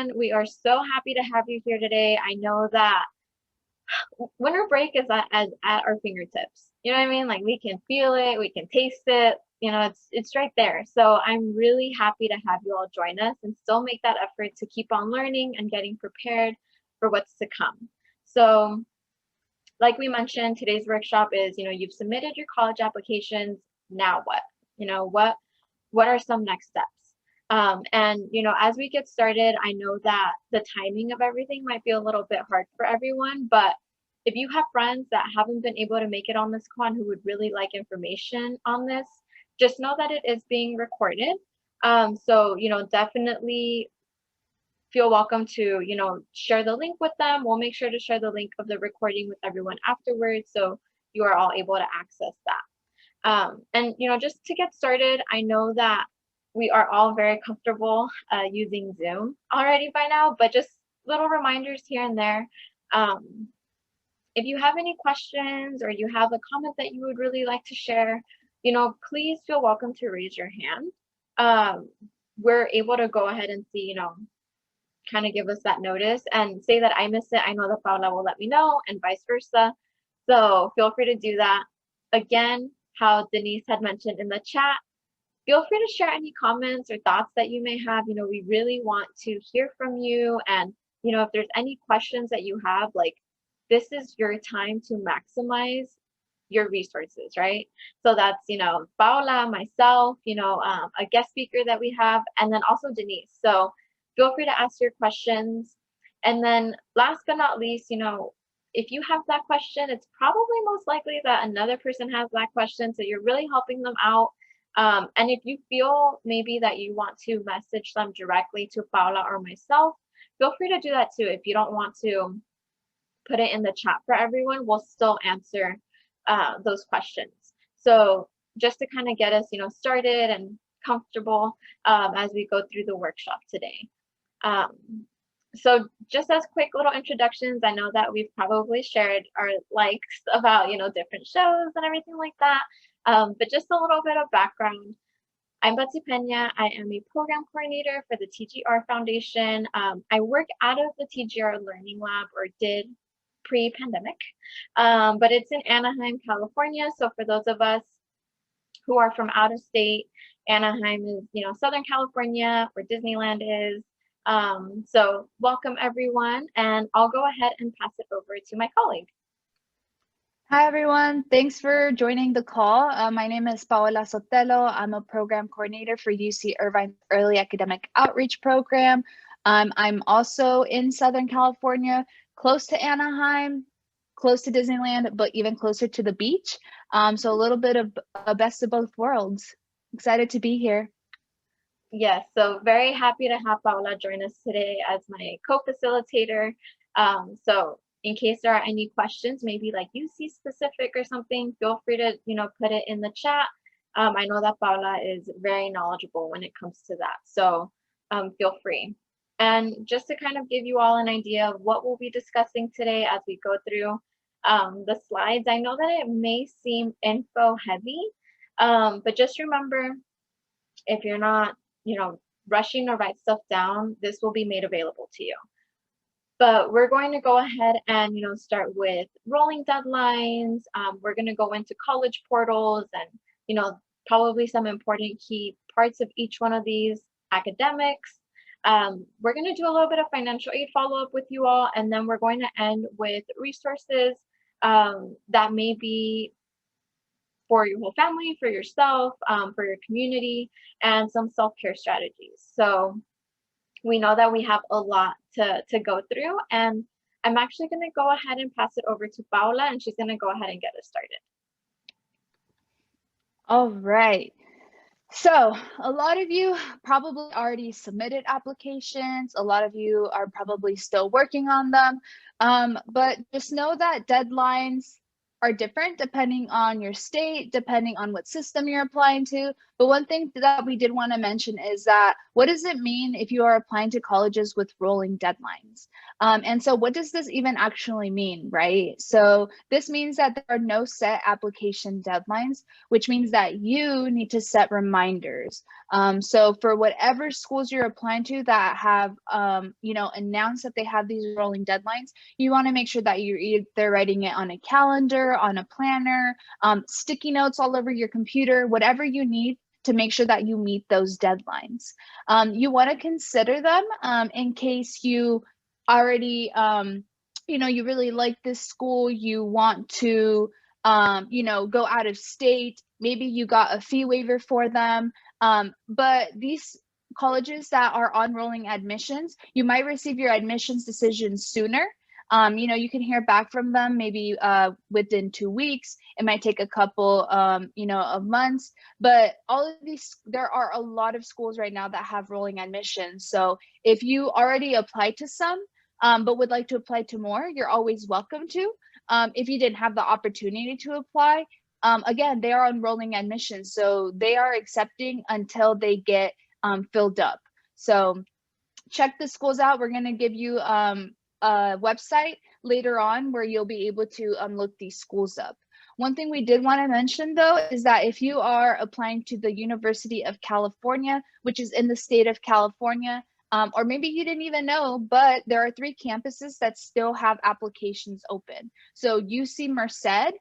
everyone. We are so happy to have you here today. I know that winter break is at our fingertips. You know what I mean? Like we can feel it, we can taste it. You know, it's right there. So I'm really happy to have you all join us and still make that effort to keep on learning and getting prepared for what's to come. So like we mentioned, today's workshop is, you've submitted your college applications. Now what? What are some next steps? And as we get started, I know that the timing of everything might be a little bit hard for everyone, but if you have friends that haven't been able to make it on this con who would really like information on this, just know that it is being recorded. So, definitely feel welcome to, share the link with them. We'll make sure to share the link of the recording with everyone afterwards, so you are all able to access that. And, just to get started, I know that we are all very comfortable using Zoom already by now, but just little reminders here and there. If you have any questions or you have a comment that you would really like to share, please feel welcome to raise your hand. We're able to go ahead and see, kind of give us that notice and say that I missed it. I know that Paula will let me know, and vice versa. So feel free to do that. Again, how Denise had mentioned in the chat, feel free to share any comments or thoughts that you may have. We really want to hear from you. And, if there's any questions that you have, like, this is your time to maximize your resources, right? So that's, Paula, myself, a guest speaker that we have, and then also Denise. So feel free to ask your questions. And then last but not least, if you have that question, it's probably most likely that another person has that question. So you're really helping them out. And if you feel maybe that you want to message them directly to Paula or myself, feel free to do that too. If you don't want to put it in the chat for everyone, we'll still answer those questions. So just to kind of get us, started and comfortable as we go through the workshop today. So just as quick little introductions, I know that we've probably shared our likes about, different shows and everything like that. But just a little bit of background. I'm Betsy Pena. I am a program coordinator for the TGR Foundation. I work out of the TGR Learning Lab, or did pre-pandemic, but it's in Anaheim, California. So for those of us who are from out of state, Anaheim is, Southern California, where Disneyland is. So welcome everyone, and I'll go ahead and pass it over to my colleague. Hi, everyone. Thanks for joining the call. My name is Paola Sotelo. I'm a program coordinator for UC Irvine Early Academic Outreach Program. I'm also in Southern California, close to Anaheim, close to Disneyland, but even closer to the beach. So a little bit of a best of both worlds. Excited to be here. Yes, so very happy to have Paola join us today as my co-facilitator. So in case there are any questions, maybe like UC specific or something, feel free to, put it in the chat. I know that Paola is very knowledgeable when it comes to that. So feel free. And just to kind of give you all an idea of what we'll be discussing today as we go through the slides, I know that it may seem info heavy, but just remember, if you're not, rushing to write stuff down, this will be made available to you. But we're going to go ahead and, start with rolling deadlines. We're going to go into college portals and, probably some important key parts of each one of these, academics. We're going to do a little bit of financial aid follow-up with you all, and then we're going to end with resources that may be for your whole family, for yourself, for your community, and some self-care strategies. So we know that we have a lot to go through, and I'm actually going to go ahead and pass it over to Paula, and she's going to go ahead and get us started. All right. So a lot of you probably already submitted applications. A lot of you are probably still working on them, but just know that deadlines are different depending on your state, depending on what system you're applying to. But one thing that we did want to mention is that what does it mean if you are applying to colleges with rolling deadlines? And so what does this even actually mean, right? So this means that there are no set application deadlines, which means that you need to set reminders. So for whatever schools you're applying to that have, announced that they have these rolling deadlines, you want to make sure that you're either writing it on a calendar, on a planner, sticky notes all over your computer, whatever you need to make sure that you meet those deadlines. You want to consider them in case you already, you really like this school, you want to, go out of state, maybe you got a fee waiver for them. But these colleges that are on rolling admissions, you might receive your admissions decision sooner. You can hear back from them maybe within 2 weeks. It might take a couple, of months, but all of these, there are a lot of schools right now that have rolling admissions. So if you already applied to some, but would like to apply to more, you're always welcome to. If you didn't have the opportunity to apply, again, they are on rolling admissions, so they are accepting until they get filled up. So check the schools out. We're going to give you a website later on where you'll be able to look these schools up. One thing we did want to mention, though, is that if you are applying to the University of California, which is in the state of California, or maybe you didn't even know, but there are 3 campuses that still have applications open. So UC Merced,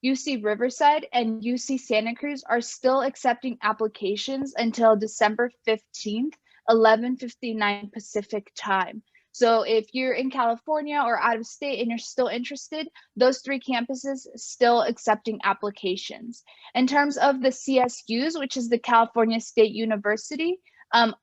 UC Riverside, and UC Santa Cruz are still accepting applications until December 15th, 11:59 Pacific time. So if you're in California or out of state and you're still interested, those 3 campuses still accepting applications. In terms of the CSUs, which is the California State University,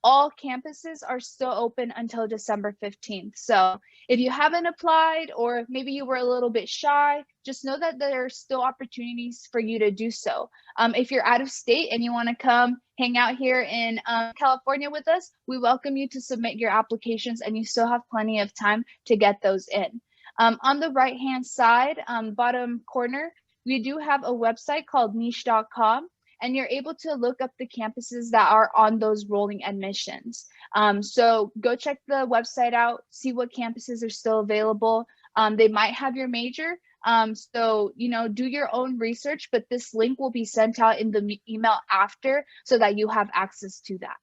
all campuses are still open until December 15th. So if you haven't applied, or maybe you were a little bit shy, just know that there are still opportunities for you to do so. If you're out of state and you want to come hang out here in California with us, we welcome you to submit your applications, and you still have plenty of time to get those in. On the right-hand side, bottom corner, we do have a website called niche.com. And you're able to look up the campuses that are on those rolling admissions. So go check the website out, see what campuses are still available. They might have your major. So, do your own research, but this link will be sent out in the email after so that you have access to that.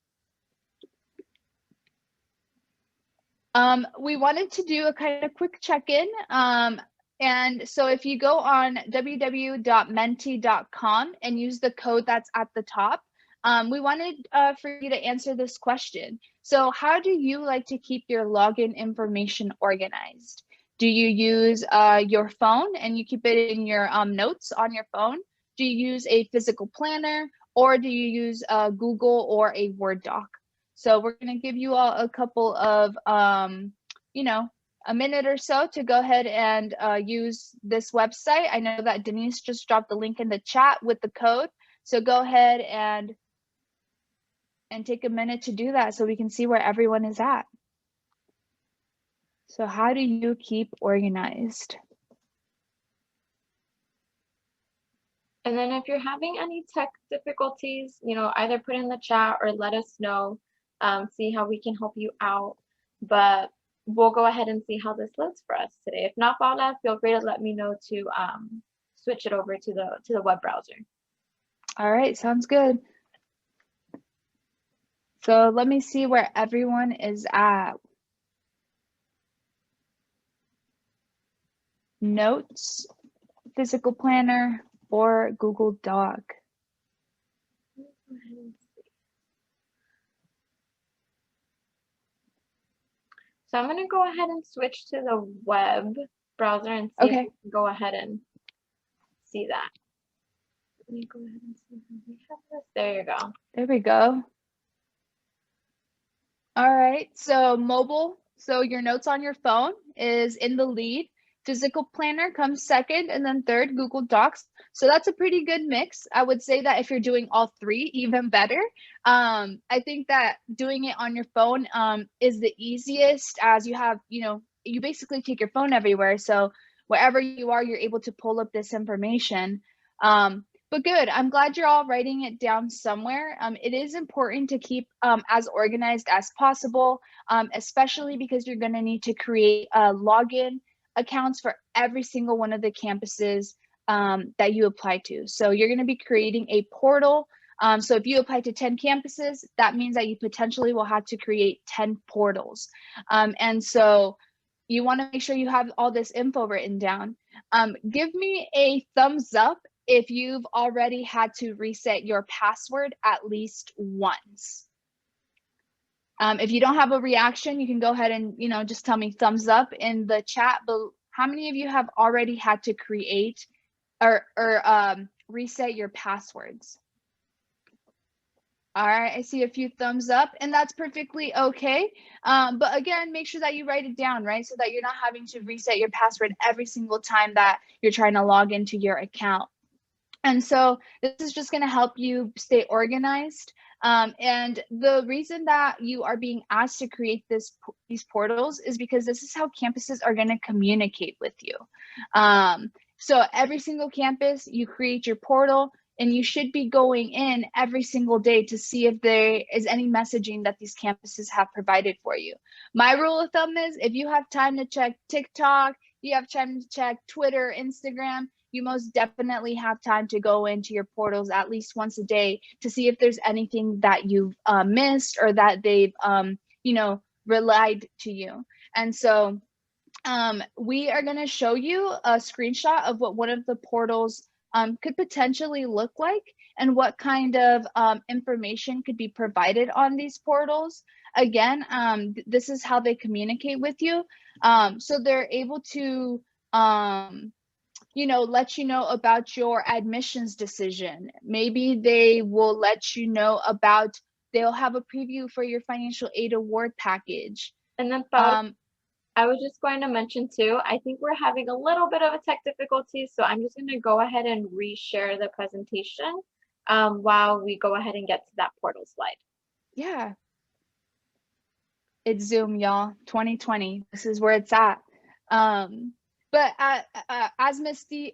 We wanted to do a kind of quick check-in. And so if you go on www.menti.com and use the code that's at the top, we wanted for you to answer this question. So how do you like to keep your login information organized? Do you use your phone and you keep it in your notes on your phone? Do you use a physical planner, or do you use Google or a Word doc? So we're going to give you all a couple of, a minute or so to go ahead and use this website. I know that Denise just dropped the link in the chat with the code. So go ahead and take a minute to do that so we can see where everyone is at. So how do you keep organized? And then if you're having any tech difficulties, either put in the chat or let us know, see how we can help you out. But we'll go ahead and see how this looks for us today. If not, Paula, feel free to let me know to switch it over to the web browser. All right, sounds good. So let me see where everyone is at. Notes, physical planner, or Google Doc. So I'm going to go ahead and switch to the web browser and see if we can go ahead and see that. Let me go ahead and see if we have this. There you go. There we go. All right, so mobile. So your notes on your phone is in the lead. Physical planner comes second, and then third, Google Docs. So that's a pretty good mix. I would say that if you're doing all 3, even better. I think that doing it on your phone is the easiest, as you have, you basically take your phone everywhere. So wherever you are, you're able to pull up this information. But good, I'm glad you're all writing it down somewhere. It is important to keep as organized as possible, especially because you're gonna need to create login accounts for every single one of the campuses that you apply to. So you're gonna be creating a portal So if you apply to 10 campuses, that means that you potentially will have to create 10 portals. And so you want to make sure you have all this info written down. Give me a thumbs up if you've already had to reset your password at least once. If you don't have a reaction, you can go ahead and, just tell me thumbs up in the chat. But how many of you have already had to create or reset your passwords? All right, I see a few thumbs up, and that's perfectly okay. But again, make sure that you write it down, right? So that you're not having to reset your password every single time that you're trying to log into your account. And so this is just going to help you stay organized. And the reason that you are being asked to create these portals is because this is how campuses are going to communicate with you. So every single campus, you create your portal, and you should be going in every single day to see if there is any messaging that these campuses have provided for you. My rule of thumb is if you have time to check TikTok, you have time to check Twitter, Instagram, you most definitely have time to go into your portals at least once a day to see if there's anything that you've missed or that they've, relied to you. And so we are going to show you a screenshot of what one of the portals could potentially look like and what kind of information could be provided on these portals. Again, this is how they communicate with you. So they're able to let you know about your admissions decision. Maybe they will let you know about, they'll have a preview for your financial aid award package. And then I was just going to mention too, I think we're having a little bit of a tech difficulty, so I'm just going to go ahead and reshare the presentation while we go ahead and get to that portal slide. Yeah. It's Zoom, y'all. 2020. This is where it's at. But as Betsy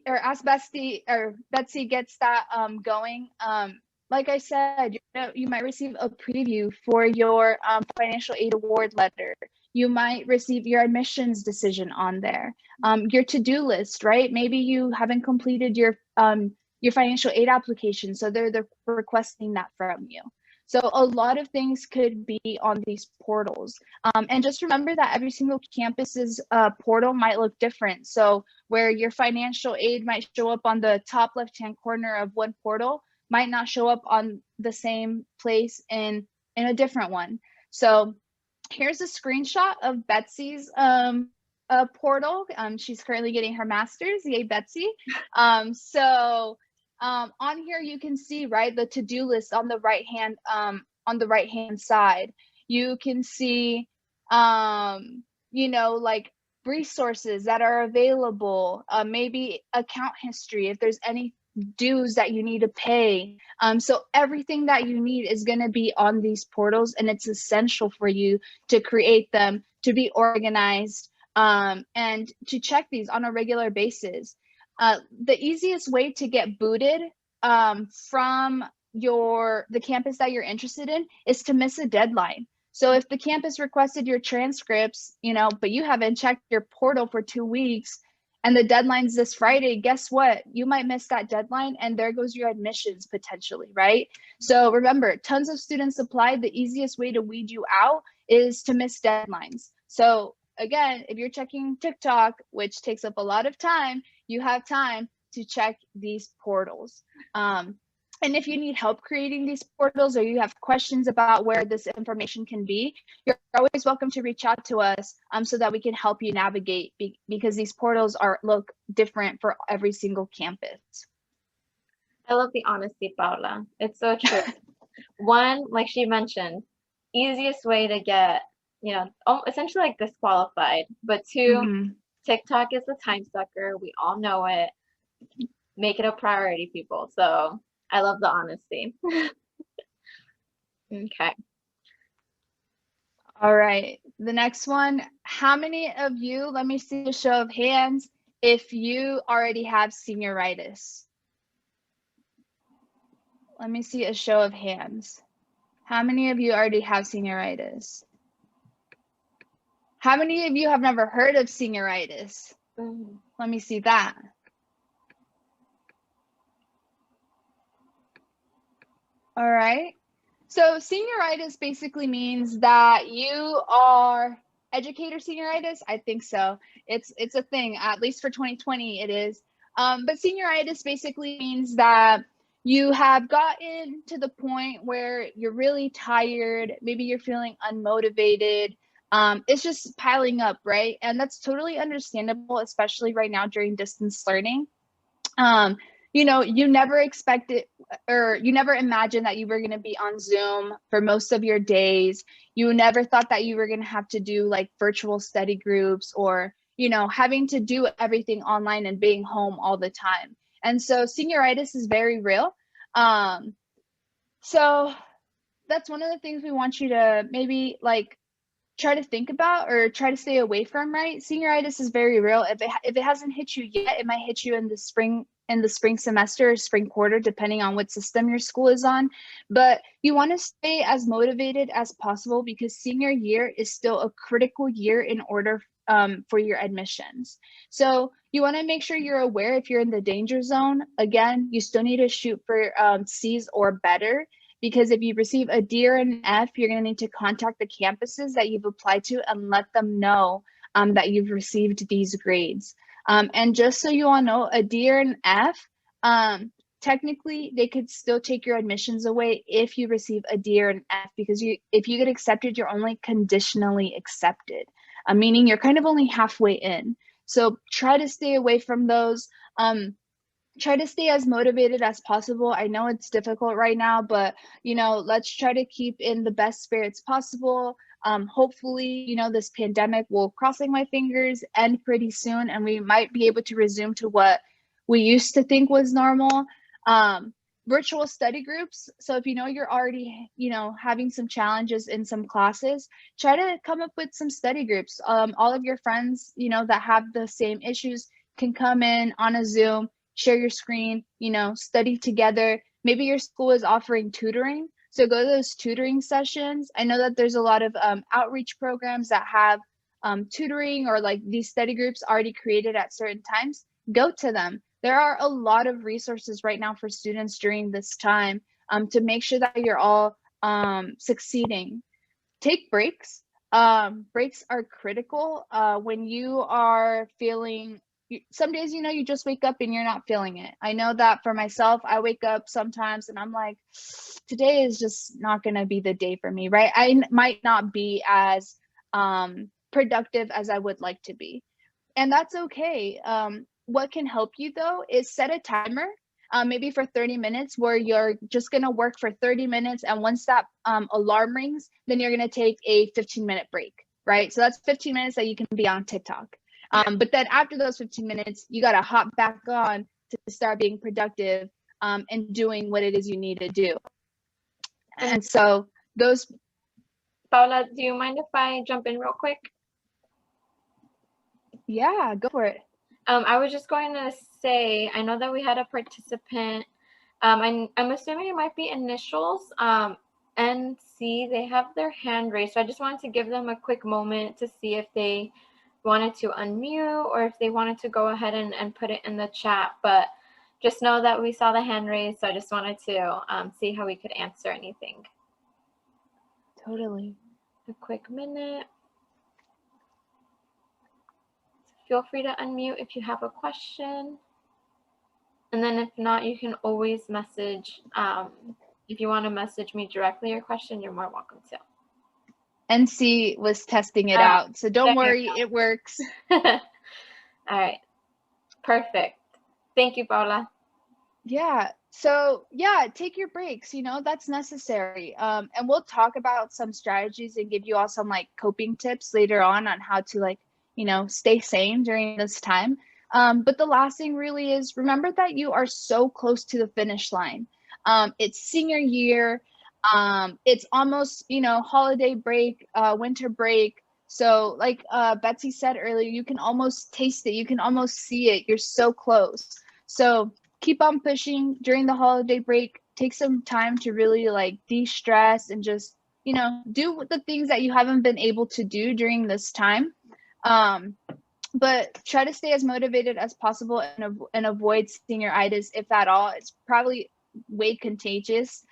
gets that going, like I said, you might receive a preview for your financial aid award letter. You might receive your admissions decision on there. Your to-do list, right? Maybe you haven't completed your financial aid application, so they're requesting that from you. So a lot of things could be on these portals. And just remember that every single campus's portal might look different. So where your financial aid might show up on the top left-hand corner of one portal might not show up on the same place in a different one. So here's a screenshot of Betsy's portal. She's currently getting her master's. Yay, Betsy. On here, you can see, right, the to-do list on the right hand side. You can see, like resources that are available, maybe account history, if there's any dues that you need to pay. So everything that you need is going to be on these portals, and it's essential for you to create them, to be organized, and to check these on a regular basis. The easiest way to get booted from the campus that you're interested in is to miss a deadline. So if the campus requested your transcripts, but you haven't checked your portal for 2 weeks and the deadline's this Friday, guess what? You might miss that deadline, and there goes your admissions potentially, right? So remember, tons of students applied. The easiest way to weed you out is to miss deadlines. So again, if you're checking TikTok, which takes up a lot of time, you have time to check these portals. And if you need help creating these portals, or you have questions about where this information can be, you're always welcome to reach out to us so that we can help you navigate, because these portals look different for every single campus. I love the honesty, Paula. It's so true. One, like she mentioned, easiest way to get, essentially like disqualified. But two, TikTok is the time sucker. We all know it. Make it a priority, people. So I love the honesty. Okay. All right. The next one. How many of you, let me see a show of hands, if you already have senioritis? Let me see a show of hands. How many of you already have senioritis? How many of you have never heard of senioritis? Let me see that. All right. So senioritis basically means that you are educator senioritis. I think so. It's a thing, at least for 2020 it is. But senioritis basically means that you have gotten to the point where you're really tired. Maybe you're feeling unmotivated. It's just piling up, right? And that's totally understandable, especially right now during distance learning. um you never expected, or you never imagined that you were going to be on Zoom for most of your days. You never thought that you were going to have to do like virtual study groups, or having to do everything online and being home all the time. And so senioritis is very real. So that's one of the things we want you to maybe like try to think about or try to stay away from, right? Senioritis is very real. If it hasn't hit you yet, it might hit you in the spring semester or spring quarter, depending on what system your school is on. But you want to stay as motivated as possible, because senior year is still a critical year in order for your admissions. So you want to make sure you're aware if you're in the danger zone. Again, you still need to shoot for C's or better, because if you receive a D or an F, you're going to need to contact the campuses that you've applied to and let them know that you've received these grades. And just so you all know, a D or an F, technically they could still take your admissions away if you receive a D or an F, because if you get accepted, you're only conditionally accepted, meaning you're kind of only halfway in. So try to stay away from those. Try to stay as motivated as possible. I know it's difficult right now, but let's try to keep in the best spirits possible. Hopefully, this pandemic will, crossing my fingers, end pretty soon, and we might be able to resume to what we used to think was normal. Virtual study groups. So if you're already, having some challenges in some classes, try to come up with some study groups. All of your friends, that have the same issues can come in on a Zoom, share your screen, study together. Maybe your school is offering tutoring, so go to those tutoring sessions. I know that there's a lot of outreach programs that have tutoring, or like these study groups already created at certain times. Go to them. There are a lot of resources right now for students during this time to make sure that you're all succeeding. Take breaks. Breaks are critical when you are feeling. Some days, you just wake up and you're not feeling it. I know that for myself. I wake up sometimes and I'm like, today is just not going to be the day for me, right? I might not be as productive as I would like to be. And that's okay. What can help you though is set a timer, maybe for 30 minutes, where you're just going to work for 30 minutes. And once that alarm rings, then you're going to take a 15-minute break, right? So that's 15 minutes that you can be on TikTok. But then after those 15 minutes, you got to hop back on to start being productive and doing what it is you need to do. And so those. Paula, do you mind if I jump in real quick? Yeah, go for it. I was just going to say, I know that we had a participant. I'm assuming it might be initials. NC, they have their hand raised. So I just wanted to give them a quick moment to see if they wanted to unmute or if they wanted to go ahead and put it in the chat. But just know that we saw the hand raised, so I just wanted to see how we could answer anything. Totally. A quick minute. Feel free to unmute if you have a question. And then if not, you can always message. If you want to message me directly your question, you're more welcome to. NC was testing it out, so don't worry, it works. All right. Perfect. Thank you, Paula. Yeah. So yeah, take your breaks, that's necessary. And we'll talk about some strategies and give you all some like coping tips later on how to stay sane during this time. But the last thing really is, remember that you are so close to the finish line. It's senior year. It's almost, holiday break, winter break. So like Betsy said earlier, you can almost taste it. You can almost see it. You're so close. So keep on pushing during the holiday break. Take some time to really like de-stress and just, do the things that you haven't been able to do during this time. But try to stay as motivated as possible and avoid senioritis, if at all. It's probably way contagious.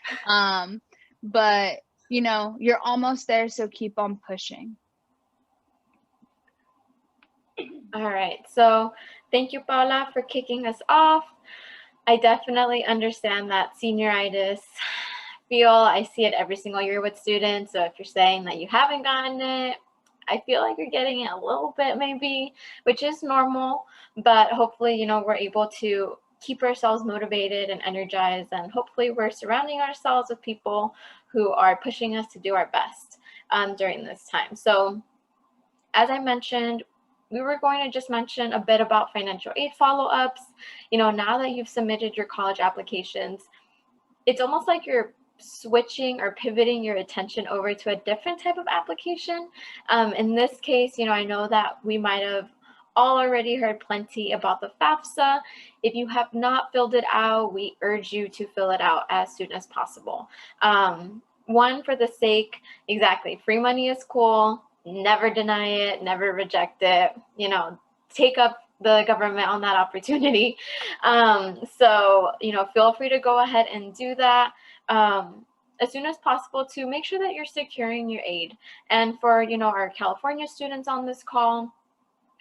But you know, you're almost there, so keep on pushing. All right, so thank you, Paula, for kicking us off. I definitely understand that senioritis feel. I see it every single year with students. So if you're saying that you haven't gotten it, I feel like you're getting it a little bit maybe, which is normal. But hopefully, you know, we're able to keep ourselves motivated and energized. And hopefully we're surrounding ourselves with people who are pushing us to do our best during this time. So as I mentioned, we were going to just mention a bit about financial aid follow-ups. You know, now that you've submitted your college applications, it's almost like you're switching or pivoting your attention over to a different type of application. In this case, you know, I know that we might have all already heard plenty about the FAFSA. If you have not filled it out, we urge you to fill it out as soon as possible. One, for the sake, exactly, free money is cool. Never deny it, never reject it, you know, take up the government on that opportunity. So, you know, feel free to go ahead and do that as soon as possible to make sure that you're securing your aid. And for, you know, our California students on this call,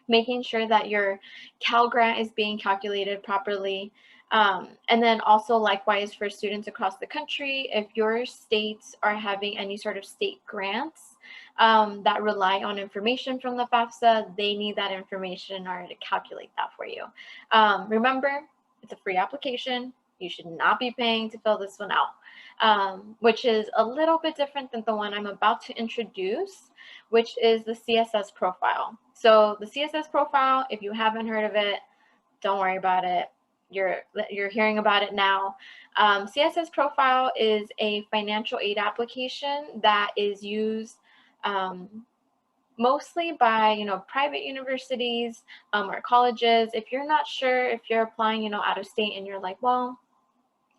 making sure that your Cal grant is being calculated properly. And then also likewise for students across the country, if your states are having any sort of state grants that rely on information from the FAFSA, they need that information in order to calculate that for you. Remember, it's a free application. You should not be paying to fill this one out, which is a little bit different than the one I'm about to introduce, which is the CSS profile. So the CSS profile, if you haven't heard of it, don't worry about it. You're hearing about it now. CSS profile is a financial aid application that is used mostly by, you know, private universities or colleges. If you're not sure, if you're applying, you know, out of state and you're like, well,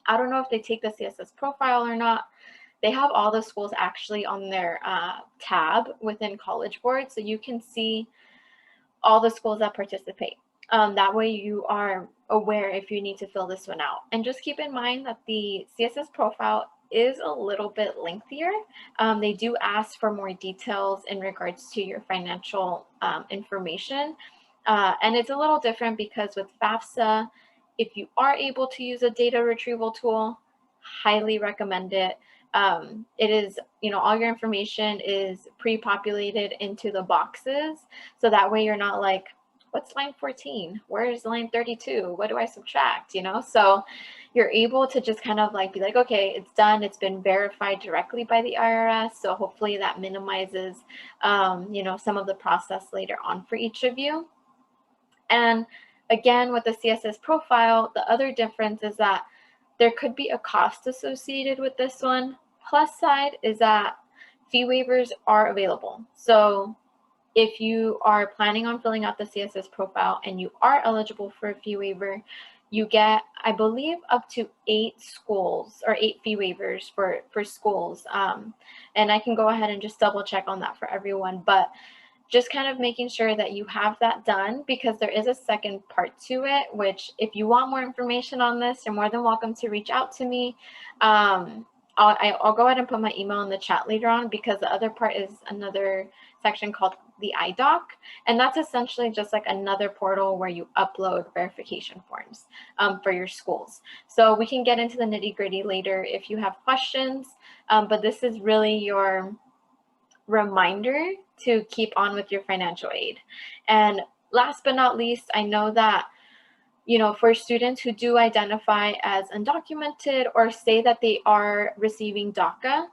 I don't know if they take the CSS profile or not, they have all the schools actually on their tab within College Board, so you can see all the schools that participate. That way you are aware if you need to fill this one out. And just keep in mind that the CSS profile is a little bit lengthier. They do ask for more details in regards to your financial information. And it's a little different because with FAFSA, if you are able to use a data retrieval tool, highly recommend it. It is, you know, all your information is pre-populated into the boxes. So that way you're not like, what's line 14? Where is line 32? What do I subtract? You know, so you're able to just kind of like be like, okay, it's done. It's been verified directly by the IRS. So hopefully that minimizes, you know, some of the process later on for each of you. And again, with the CSS profile, the other difference is that there could be a cost associated with this one. Plus side is that fee waivers are available. So if you are planning on filling out the CSS profile and you are eligible for a fee waiver, you get, I believe, up to 8 schools or 8 fee waivers for schools. And I can go ahead and just double check on that for everyone. But just kind of making sure that you have that done, because there is a second part to it, which if you want more information on this, you're more than welcome to reach out to me. I'll go ahead and put my email in the chat later on, because the other part is another section called the iDoc. And that's essentially just like another portal where you upload verification forms for your schools. So we can get into the nitty gritty later if you have questions, but this is really your reminder to keep on with your financial aid. And last but not least, I know that, you know, for students who do identify as undocumented or say that they are receiving DACA,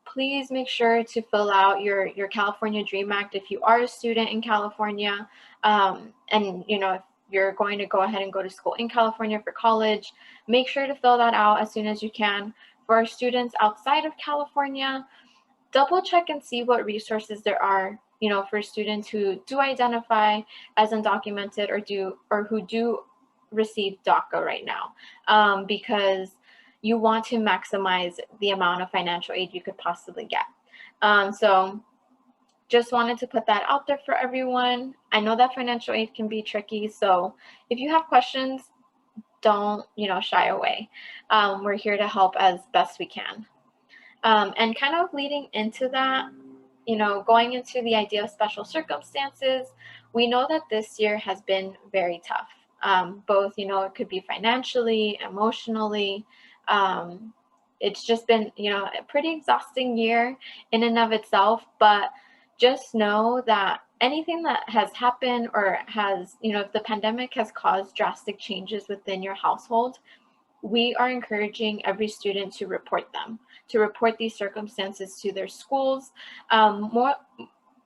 please make sure to fill out your California Dream Act if you are a student in California. And, you know, if you're going to go ahead and go to school in California for college, make sure to fill that out as soon as you can. For our students outside of California, double check and see what resources there are, you know, for students who do identify as undocumented or who do receive DACA right now, because you want to maximize the amount of financial aid you could possibly get. So just wanted to put that out there for everyone. I know that financial aid can be tricky, so if you have questions, don't, shy away. We're here to help as best we can. And kind of leading into that, going into the idea of special circumstances, we know that this year has been very tough. Both, it could be financially, emotionally. It's just been, a pretty exhausting year in and of itself, but just know that anything that has happened or has, if the pandemic has caused drastic changes within your household, we are encouraging every student to report them, to report these circumstances to their schools, more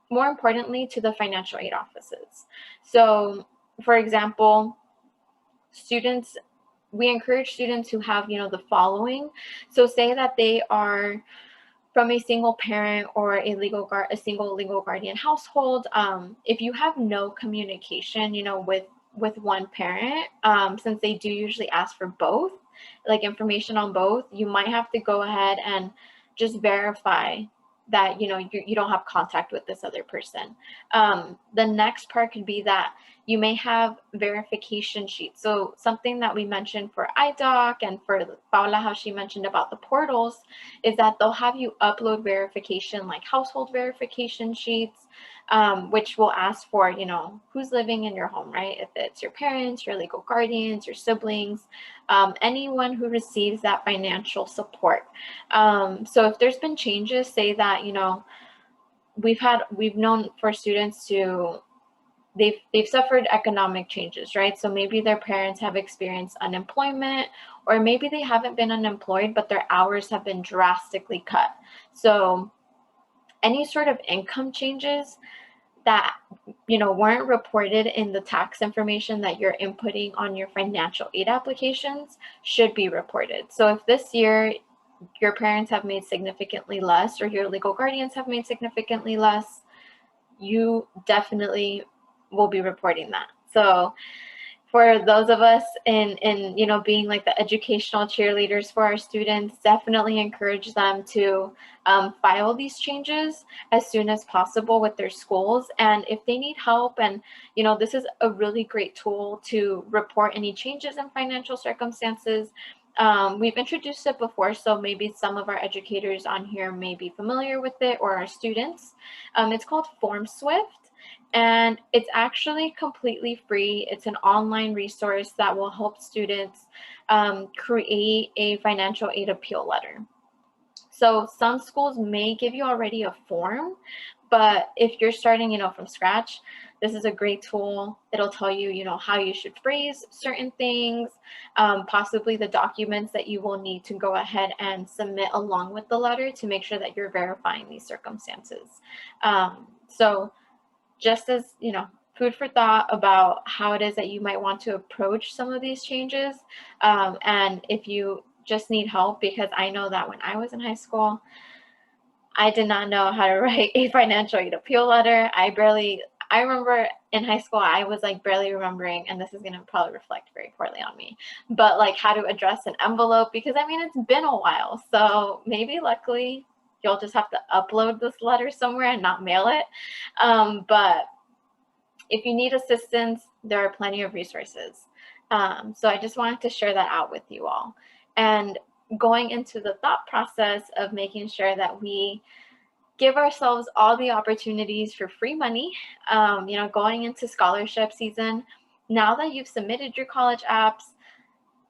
importantly, to the financial aid offices. So, for example, we encourage students who have, the following. So say that they are from a single parent or a single legal guardian household. If you have no communication, with one parent, since they do usually ask for both, like information on both, you might have to go ahead and just verify that you don't have contact with this other person. The next part could be that you may have verification sheets. So something that we mentioned for iDoc and for Paula, how she mentioned about the portals, is that they'll have you upload verification, like household verification sheets, which will ask for, who's living in your home, right? If it's your parents, your legal guardians, your siblings, anyone who receives that financial support. So if there's been changes, say that, we've known for students they've suffered economic changes, right? So maybe their parents have experienced unemployment, or maybe they haven't been unemployed, but their hours have been drastically cut. So any sort of income changes that weren't reported in the tax information that you're inputting on your financial aid applications should be reported. So if this year your parents have made significantly less, or your legal guardians have made significantly less, you definitely will be reporting that. So for those of us in being like the educational cheerleaders for our students, definitely encourage them to file these changes as soon as possible with their schools. And if they need help, and this is a really great tool to report any changes in financial circumstances. We've introduced it before, so maybe some of our educators on here may be familiar with it, or our students. It's called FormSwift. And it's actually completely free. It's an online resource that will help students create a financial aid appeal letter. So some schools may give you already a form, but if you're starting, from scratch, this is a great tool. It'll tell you, how you should phrase certain things, possibly the documents that you will need to go ahead and submit along with the letter to make sure that you're verifying these circumstances. So just as, food for thought about how it is that you might want to approach some of these changes. And if you just need help, because I know that when I was in high school, I did not know how to write a financial aid appeal letter. I remember in high school, I was like barely remembering, and this is going to probably reflect very poorly on me, but like how to address an envelope, because it's been a while. So maybe luckily you'll just have to upload this letter somewhere and not mail it. But if you need assistance, there are plenty of resources. So I just wanted to share that out with you all. And going into the thought process of making sure that we give ourselves all the opportunities for free money, going into scholarship season, now that you've submitted your college apps,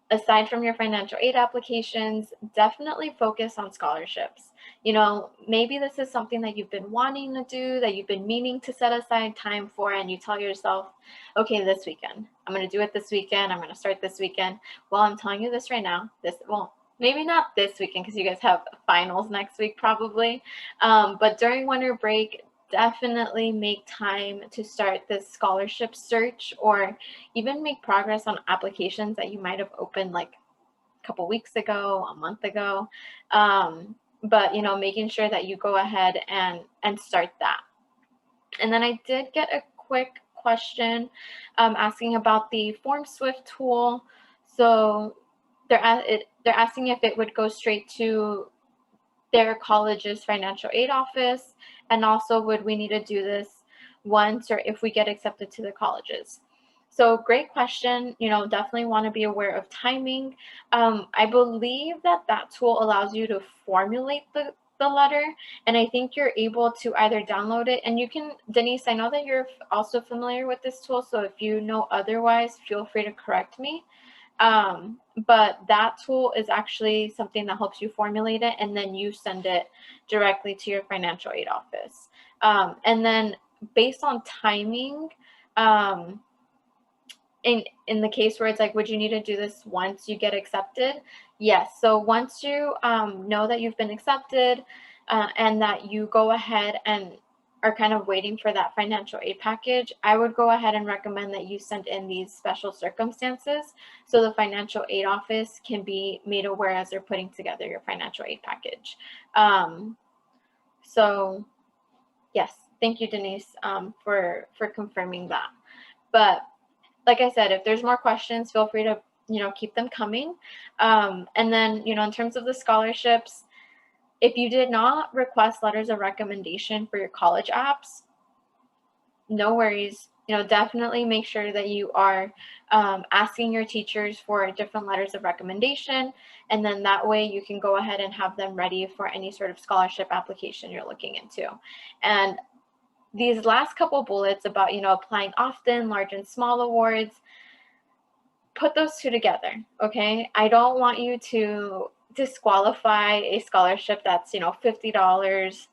aside from your financial aid applications, definitely focus on scholarships. Maybe this is something that you've been wanting to do, that you've been meaning to set aside time for, and you tell yourself, okay, this weekend, I'm going to do it this weekend. I'm going to start this weekend. Well, I'm telling you this right now. Maybe not this weekend because you guys have finals next week probably. But during winter break, definitely make time to start this scholarship search, or even make progress on applications that you might have opened like a couple weeks ago, a month ago. But making sure that you go ahead and start that. And then I did get a quick question asking about the FormSwift tool. So they're asking if it would go straight to their college's financial aid office, and also would we need to do this once, or if we get accepted to the colleges. So great question. Definitely want to be aware of timing. I believe that tool allows you to formulate the letter, and I think you're able to either download it, and you can, Denise, I know that you're also familiar with this tool, so if you know otherwise, feel free to correct me. But that tool is actually something that helps you formulate it, and then you send it directly to your financial aid office. And then based on timing, in the case where it's like, would you need to do this once you get accepted? Yes. So once you know that you've been accepted and that you go ahead and are kind of waiting for that financial aid package, I would go ahead and recommend that you send in these special circumstances so the financial aid office can be made aware as they're putting together your financial aid package. So yes, thank you, Denise, for confirming that. But like I said, if there's more questions, feel free to, keep them coming. And then, in terms of the scholarships, if you did not request letters of recommendation for your college apps, no worries. Definitely make sure that you are asking your teachers for different letters of recommendation. And then that way you can go ahead and have them ready for any sort of scholarship application you're looking into. And these last couple bullets about, applying often, large and small awards, put those two together, okay? I don't want you to disqualify a scholarship that's, $50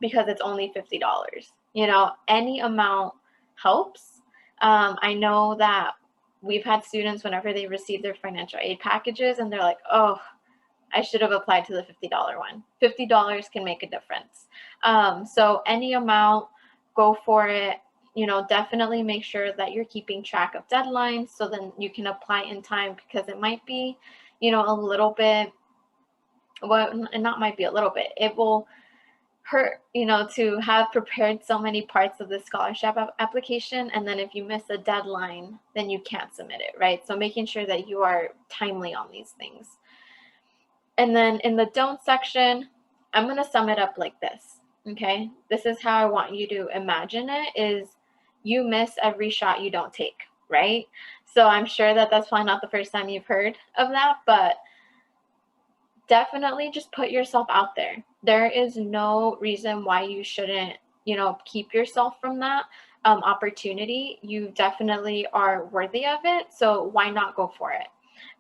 because it's only $50. Any amount helps. I know that we've had students whenever they receive their financial aid packages and they're like, oh, I should have applied to the $50 one. $50 can make a difference. So any amount, go for it. Definitely make sure that you're keeping track of deadlines so then you can apply in time, because it might be, a little bit, well, and not might be a little bit, it will hurt, to have prepared so many parts of the scholarship application. And then if you miss a deadline, then you can't submit it, right? So making sure that you are timely on these things. And then in the don't section, I'm going to sum it up like this. Okay. This is how I want you to imagine it: is you miss every shot you don't take, right? So I'm sure that that's probably not the first time you've heard of that, but definitely just put yourself out there. There is no reason why you shouldn't, keep yourself from that opportunity. You definitely are worthy of it. So why not go for it?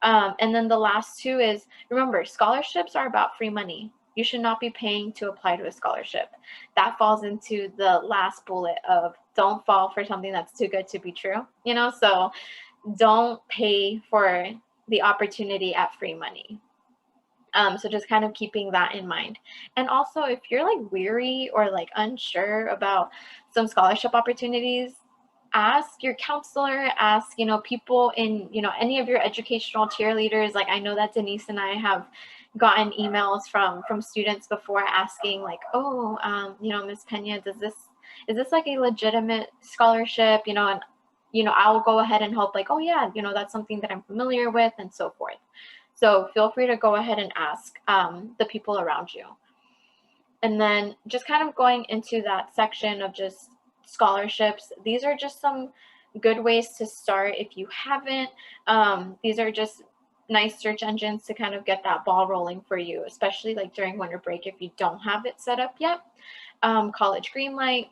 And then the last two is, remember, scholarships are about free money. You should not be paying to apply to a scholarship. That falls into the last bullet of don't fall for something that's too good to be true, so don't pay for the opportunity at free money. So just kind of keeping that in mind. And also, if you're like weary or like unsure about some scholarship opportunities, ask your counselor, ask, people in, any of your educational cheerleaders. Like, I know that Denise and I have gotten emails from students before asking like, oh, Ms. Pena, is this like a legitimate scholarship, and, I'll go ahead and help, like, oh yeah, that's something that I'm familiar with, and so forth. So feel free to go ahead and ask the people around you. And then just kind of going into that section of just scholarships, these are just some good ways to start if you haven't. These are just nice search engines to kind of get that ball rolling for you, especially like during winter break if you don't have it set up yet. College Greenlight,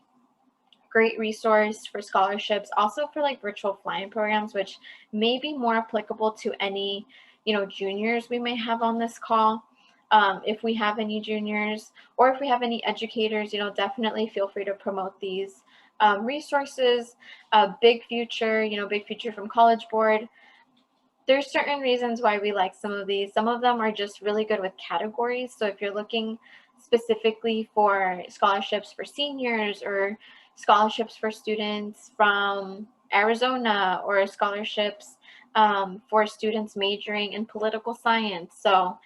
great resource for scholarships, also for like virtual flying programs, which may be more applicable to any, juniors we may have on this call. If we have any juniors or if we have any educators, definitely feel free to promote these resources. Big Future, Big Future from College Board. There's certain reasons why we like some of these. Some of them are just really good with categories. So if you're looking specifically for scholarships for seniors or scholarships for students from Arizona or scholarships for students majoring in political science. So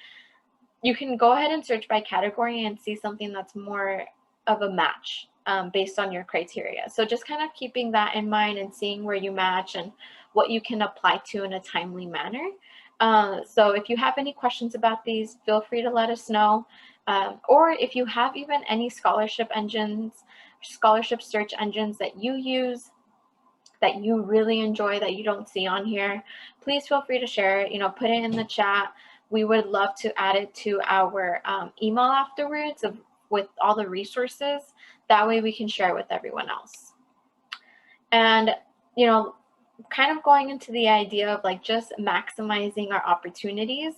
you can go ahead and search by category and see something that's more of a match based on your criteria. So just kind of keeping that in mind and seeing where you match and what you can apply to in a timely manner. So if you have any questions about these, feel free to let us know. Or if you have even any scholarship engines, scholarship search engines that you use, that you really enjoy that you don't see on here, please feel free to share it. Put it in the chat. We would love to add it to our email afterwards with all the resources. That way we can share it with everyone else. And, kind of going into the idea of like just maximizing our opportunities,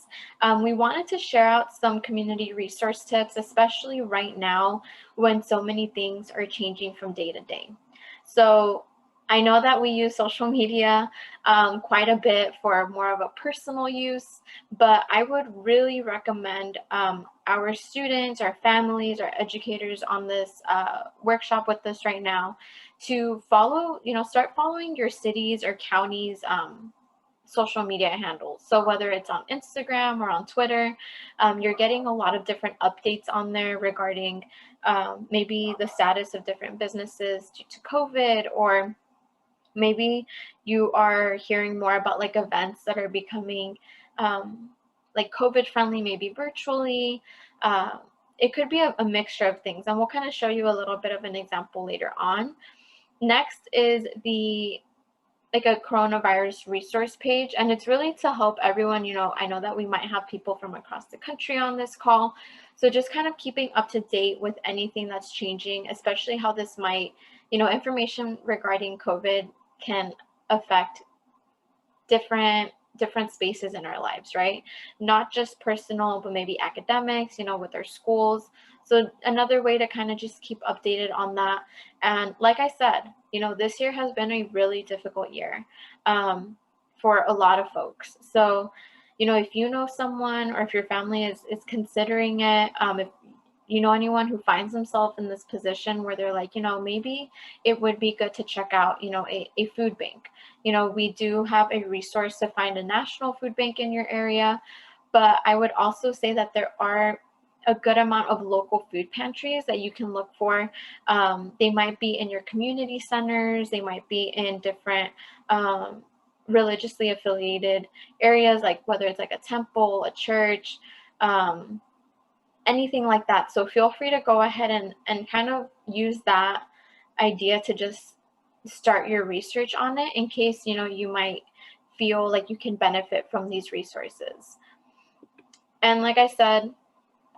we wanted to share out some community resource tips, especially right now when so many things are changing from day to day. So I know that we use social media quite a bit for more of a personal use, but I would really recommend our students, our families, our educators on this workshop with us right now to follow, start following your cities or counties social media handles. So whether it's on Instagram or on Twitter, you're getting a lot of different updates on there regarding maybe the status of different businesses due to COVID, or maybe you are hearing more about like events that are becoming like COVID friendly, maybe virtually. It could be a mixture of things, and we'll kind of show you a little bit of an example later on. Next is like a coronavirus resource page, and it's really to help everyone. I know that we might have people from across the country on this call, so just kind of keeping up to date with anything that's changing, especially how this might, information regarding COVID can affect different spaces in our lives, right? Not just personal, but maybe academics, with our schools. So another way to kind of just keep updated on that. And like I said, this year has been a really difficult year for a lot of folks. So, if you know someone, or if your family is considering it, if you know anyone who finds themselves in this position where they're like, maybe it would be good to check out, a food bank. We do have a resource to find a national food bank in your area, but I would also say that there are a good amount of local food pantries that you can look for. They might be in your community centers, they might be in different religiously affiliated areas, like whether it's like a temple, a church, anything like that. So feel free to go ahead and kind of use that idea to just start your research on it in case, you might feel like you can benefit from these resources. And like I said,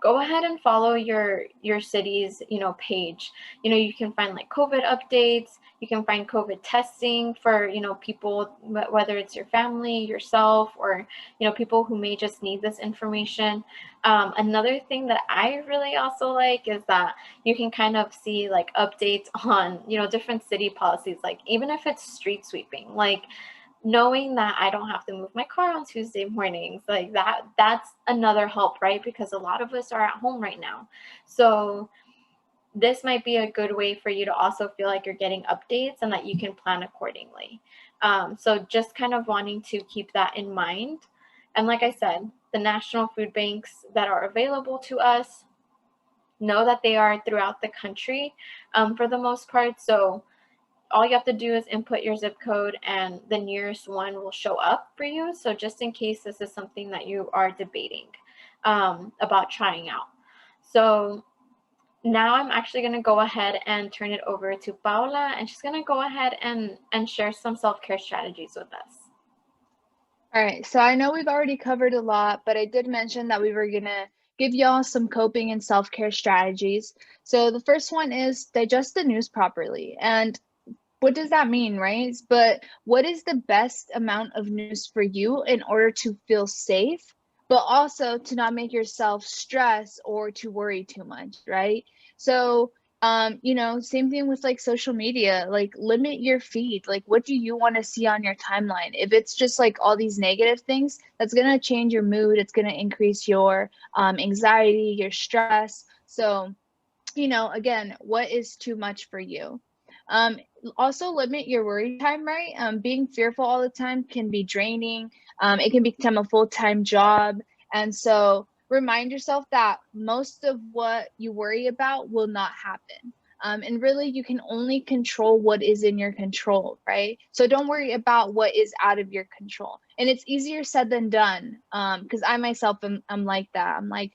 go ahead and follow your city's, page. You can find like COVID updates. You can find COVID testing for, people, whether it's your family, yourself, or, people who may just need this information. Another thing that I really also like is that you can kind of see like updates on, different city policies, like even if it's street sweeping, like knowing that I don't have to move my car on Tuesday mornings, like that's another help, right? Because a lot of us are at home right now. So this might be a good way for you to also feel like you're getting updates and that you can plan accordingly. So just kind of wanting to keep that in mind. And like I said, the national food banks that are available to us, know that they are throughout the country for the most part. So all you have to do is input your zip code and the nearest one will show up for you. So just in case this is something that you are debating about trying out. So now I'm actually going to go ahead and turn it over to Paula, and she's going to go ahead and share some self-care strategies with us. All right, so I know we've already covered a lot, but I did mention that we were going to give y'all some coping and self-care strategies. So the first one is digest the news properly. And what does that mean, right? But what is the best amount of news for you in order to feel safe, but also to not make yourself stress or to worry too much, right? So, same thing with like social media, like limit your feed. Like, what do you want to see on your timeline? If it's just like all these negative things, that's going to change your mood. It's going to increase your anxiety, your stress. So, again, what is too much for you? Also limit your worry time, right? Being fearful all the time can be draining. It can become a full-time job. And so remind yourself that most of what you worry about will not happen. And really, you can only control what is in your control, right? So don't worry about what is out of your control. And it's easier said than done, because I myself am like that. I'm like,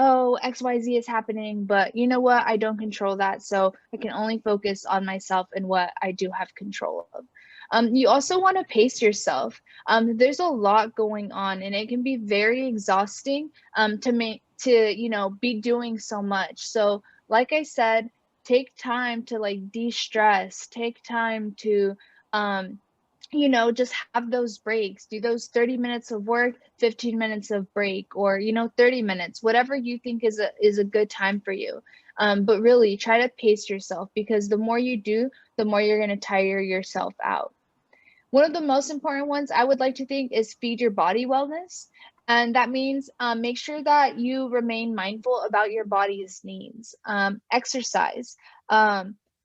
oh, XYZ is happening, but you know what? I don't control that. So I can only focus on myself and what I do have control of. You also want to pace yourself. There's a lot going on, and it can be very exhausting to be doing so much. So, like I said, take time to like de-stress, take time to um, just have those breaks, do those 30 minutes of work, 15 minutes of break, or 30 minutes, whatever you think is a good time for you. But really try to pace yourself, because the more you do, the more you're going to tire yourself out. One of the most important ones I would like to think is feed your body wellness. And that means make sure that you remain mindful about your body's needs. Exercise.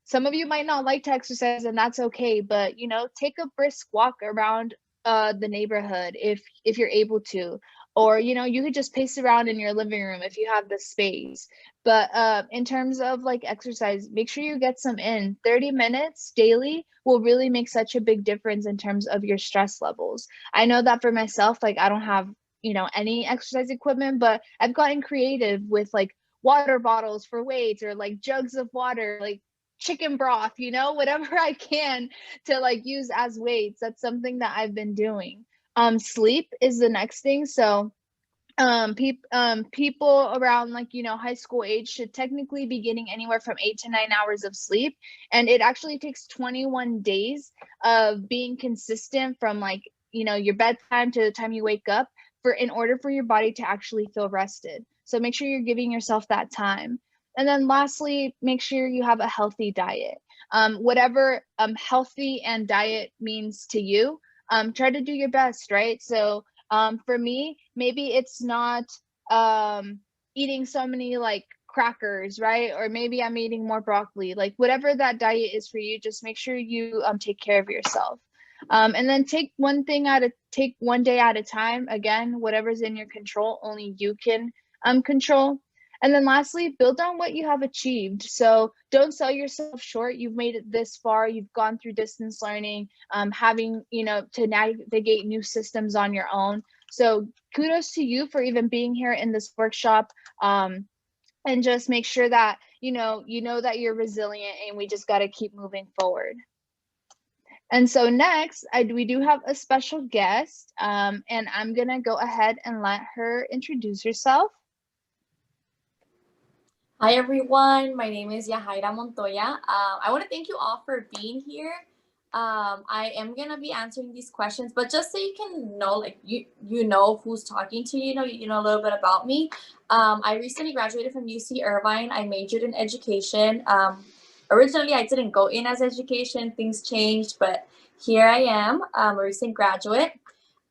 Some of you might not like to exercise, and that's okay, but take a brisk walk around the neighborhood if you're able to. Or you could just pace around in your living room if you have the space. But in terms of like exercise, make sure you get some in. 30 minutes daily will really make such a big difference in terms of your stress levels. I know that for myself, like I don't have, any exercise equipment, but I've gotten creative with like water bottles for weights, or like jugs of water, like chicken broth, whatever I can to like use as weights. That's something that I've been doing. Sleep is the next thing. So people around like high school age should technically be getting anywhere from 8 to 9 hours of sleep, and it actually takes 21 days of being consistent from like your bedtime to the time you wake up, in order for your body to actually feel rested. So make sure you're giving yourself that time. And then lastly, make sure you have a healthy diet. Whatever healthy and diet means to you, try to do your best, right? So for me, maybe it's not eating so many like crackers, right? Or maybe I'm eating more broccoli. Like whatever that diet is for you, just make sure you take care of yourself. And then take one day at a time. Again, whatever's in your control, only you can control. And then lastly, build on what you have achieved. So don't sell yourself short. You've made it this far. You've gone through distance learning, having, to navigate new systems on your own. So kudos to you for even being here in this workshop. And just make sure that, you know that you're resilient, and we just got to keep moving forward. And so next, we do have a special guest, and I'm going to go ahead and let her introduce herself. Hi everyone, my name is Yahaira Montoya. I want to thank you all for being here. I am gonna be answering these questions, but just so you can know, like you know who's talking to you, you know a little bit about me. I recently graduated from UC Irvine. I majored in education. Originally, I didn't go in as education. Things changed, but here I am, a recent graduate.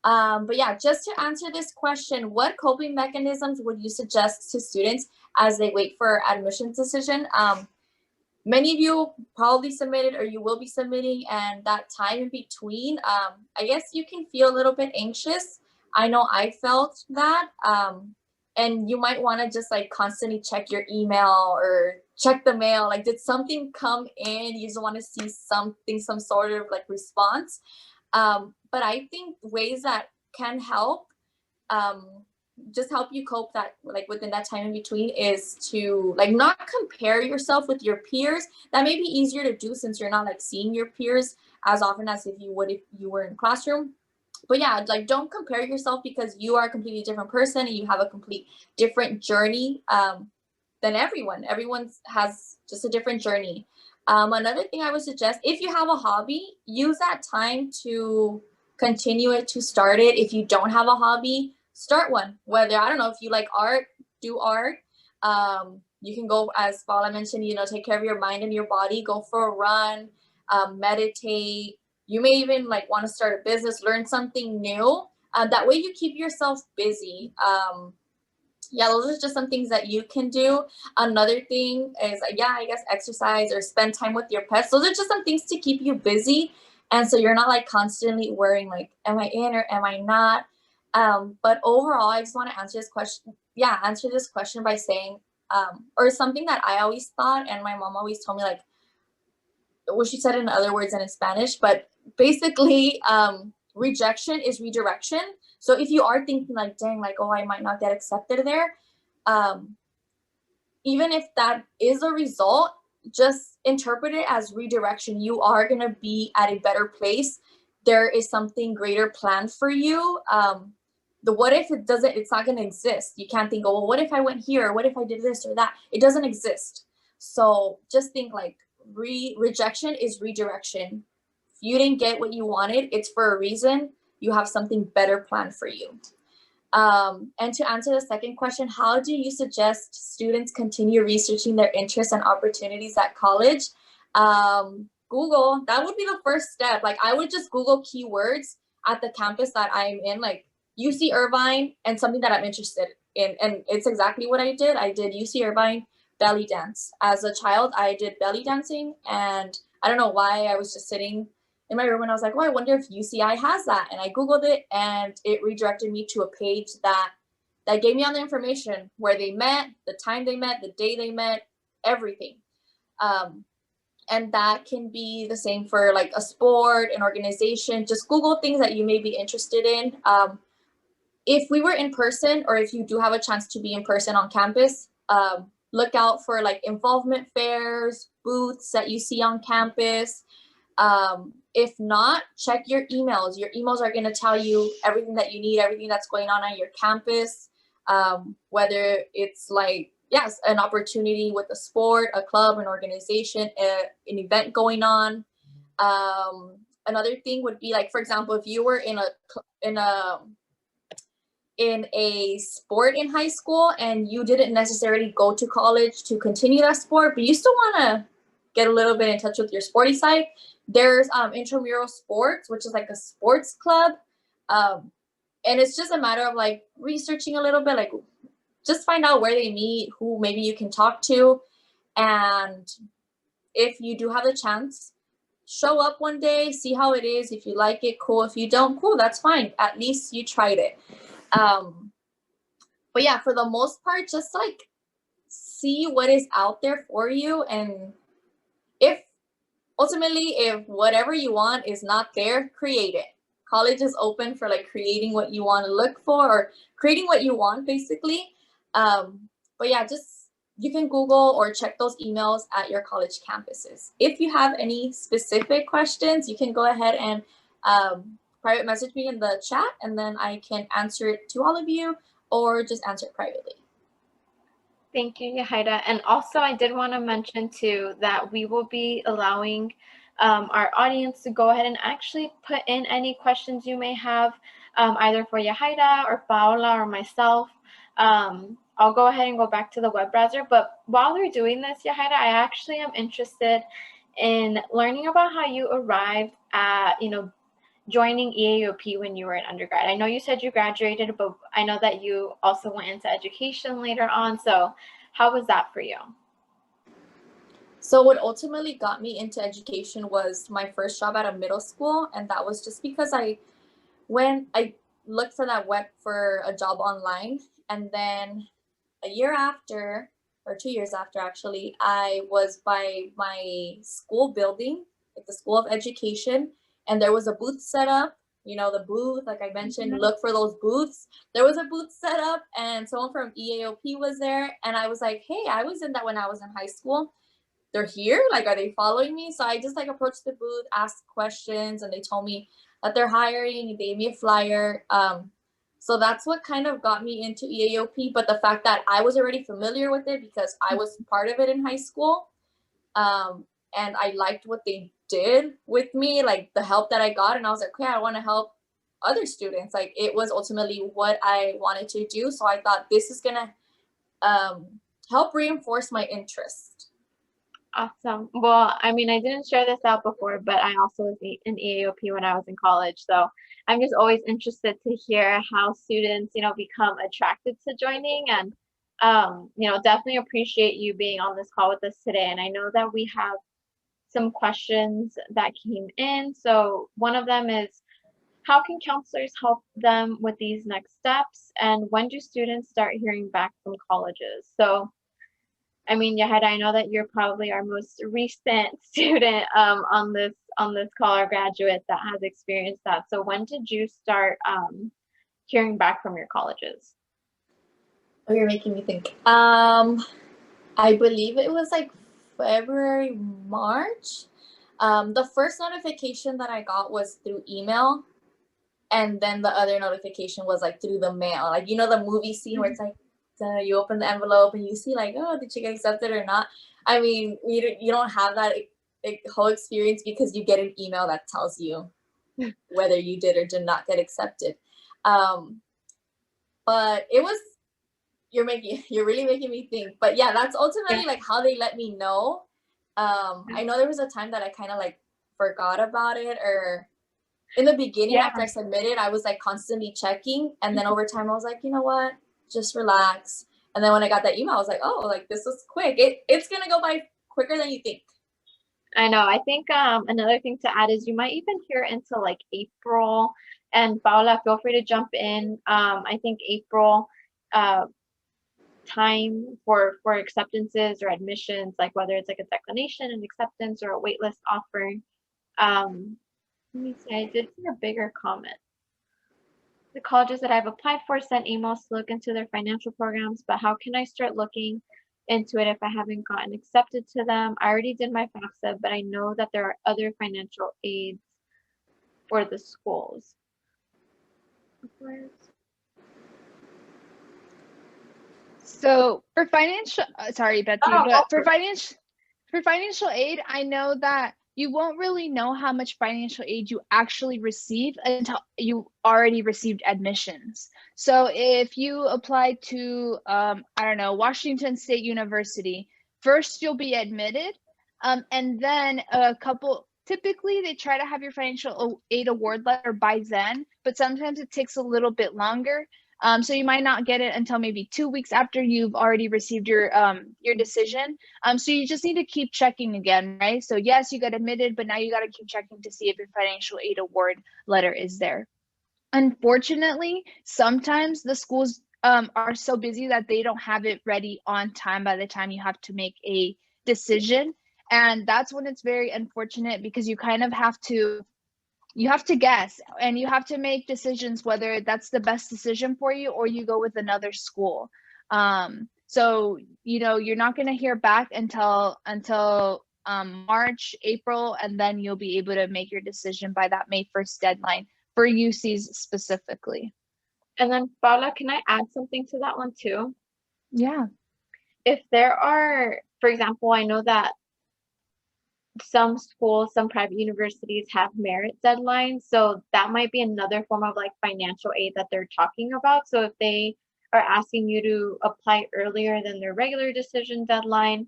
But yeah, just to answer this question, what coping mechanisms would you suggest to students as they wait for admissions decision? Many of you probably submitted, or you will be submitting, and that time in between, I guess you can feel a little bit anxious. I know I felt that. And you might want to just like constantly check your email or check the mail. Like, did something come in? You just want to see something, some sort of like response. But I think ways that can help, just help you cope that like within that time in between, is to like not compare yourself with your peers. That may be easier to do since you're not like seeing your peers as often as if you would if you were in a classroom. But yeah, like don't compare yourself, because you are a completely different person and you have a complete different journey than everyone. Everyone has just a different journey. Another thing I would suggest, if you have a hobby, use that time to continue it, to start it. If you don't have a hobby, start one. Whether, I don't know, if you like art, do art. You can go, as Paula mentioned, take care of your mind and your body, go for a run, meditate. You may even like want to start a business, learn something new. That way you keep yourself busy. Yeah, those are just some things that you can do. Another thing is, I guess exercise or spend time with your pets. Those are just some things to keep you busy. And so you're not like constantly worrying, like, am I in or am I not? But overall, I just want to answer this question. Yeah, answer this question by saying, or something that I always thought, and my mom always told me, like, well, she said it in other words and in Spanish, but basically, rejection is redirection. So if you are thinking like, dang, like, oh, I might not get accepted there, even if that is a result, just interpret it as redirection. You are going to be at a better place. There is something greater planned for you. The what if it's not going to exist. You can't think, oh, well, what if I went here? What if I did this or that? It doesn't exist. So just think like rejection is redirection. If you didn't get what you wanted, it's for a reason. You have something better planned for you. And to answer the second question, how do you suggest students continue researching their interests and opportunities at college? Google, that would be the first step. Like I would just Google keywords at the campus that I'm in, like UC Irvine and something that I'm interested in. And it's exactly what I did. I did UC Irvine belly dance. As a child, I did belly dancing, and I don't know why I was just sitting in my room and I was like, oh, I wonder if UCI has that. And I Googled it and it redirected me to a page that gave me all the information, where they met, the time they met, the day they met, everything. And that can be the same for like a sport, an organization. Just Google things that you may be interested in. If we were in person, or if you do have a chance to be in person on campus, look out for like involvement fairs, booths that you see on campus. If not, check your emails. Your emails are going to tell you everything that you need, everything that's going on at your campus, whether it's like, yes, an opportunity with a sport, a club, an organization, an event going on. Another thing would be like, for example, if you were in a sport in high school and you didn't necessarily go to college to continue that sport, but you still want to get a little bit in touch with your sporty side, there's intramural sports, which is like a sports club. And it's just a matter of like researching a little bit, like just find out where they meet, who maybe you can talk to. And if you do have the chance, show up one day, see how it is. If you like it, cool. If you don't, cool, that's fine. At least you tried it. But yeah, for the most part, just like see what is out there for you. And if whatever you want is not there, create it. College is open for like creating what you want to look for, or creating what you want basically. But yeah, just you can Google or check those emails at your college campuses. If you have any specific questions, you can go ahead and private message me in the chat, and then I can answer it to all of you, or just answer it privately. Thank you, Yahaira. And also, I did want to mention too that we will be allowing our audience to go ahead and actually put in any questions you may have, either for Yahaira or Paola or myself. I'll go ahead and go back to the web browser. But while we're doing this, Yahaira, I actually am interested in learning about how you arrived at, joining EAOP when you were in undergrad. I know you said you graduated, but I know that you also went into education later on. So how was that for you? So what ultimately got me into education was my first job at a middle school. And that was just because when I looked for a job online, and then a year after, or 2 years after actually, I was by my school building, like the School of Education, and there was a booth set up, the booth, like I mentioned, look for those booths. There was a booth set up and someone from EAOP was there. And I was like, hey, I was in that when I was in high school. They're here? Like, are they following me? So I just like approached the booth, asked questions, and they told me that they're hiring. They gave me a flyer. So that's what kind of got me into EAOP. But the fact that I was already familiar with it because I was part of it in high school. And I liked what they did with me, like the help that I got. And I was like, okay, I want to help other students. Like it was ultimately what I wanted to do. So I thought this is going to help reinforce my interest. Awesome. Well, I mean, I didn't share this out before, but I also was in EAOP when I was in college. So I'm just always interested to hear how students, become attracted to joining. And, definitely appreciate you being on this call with us today. And I know that we have some questions that came in. So one of them is, how can counselors help them with these next steps? And when do students start hearing back from colleges? So, I mean, Yahaira, I know that you're probably our most recent student on this call, or graduate that has experienced that. So when did you start hearing back from your colleges? Oh, you're making me think. I believe it was like February, March. The first notification that I got was through email, and then the other notification was like through the mail. Like, you know, the movie scene where it's like you open the envelope and you see like, oh, did you get accepted or not? I mean, you don't have that whole experience because you get an email that tells you whether you did or did not get accepted. But it was, you're really making me think. But yeah, that's ultimately like how they let me know. I know there was a time that I kind of like forgot about it, or in the beginning after I submitted, I was like constantly checking, and then over time I was like, you know what, just relax. And then when I got that email, I was like, oh, like this was quick. It's gonna go by quicker than you think. I know. I think another thing to add is you might even hear into like April. And Paula, feel free to jump in. I think April time for acceptances or admissions, like whether it's like a declination and acceptance or a waitlist offer. Let me see. I did see a bigger comment. The colleges that I've applied for sent emails to look into their financial programs, but how can I start looking into it if I haven't gotten accepted to them? I already did my FAFSA, but I know that there are other financial aids for the schools. So for financial, sorry, Betsy, Oh, but for financial aid, I know that you won't really know how much financial aid you actually receive until you already received admissions. So if you apply to, I don't know, Washington State University, first you'll be admitted, and then typically they try to have your financial aid award letter by then, but sometimes it takes a little bit longer. So you might not get it until maybe 2 weeks after you've already received your decision. So you just need to keep checking again, right? So yes, you got admitted, but now you got to keep checking to see if your financial aid award letter is there. Unfortunately, sometimes the schools are so busy that they don't have it ready on time by the time you have to make a decision. And that's when it's very unfortunate, because you kind of have to guess, and you have to make decisions whether that's the best decision for you or you go with another school. So you're not going to hear back until March, April, and then you'll be able to make your decision by that May 1st deadline for UCs specifically. And then Paula, can I add something to that one too? Yeah. If there are, for example, I know that some schools, some private universities have merit deadlines. So that might be another form of like financial aid that they're talking about. So if they are asking you to apply earlier than their regular decision deadline,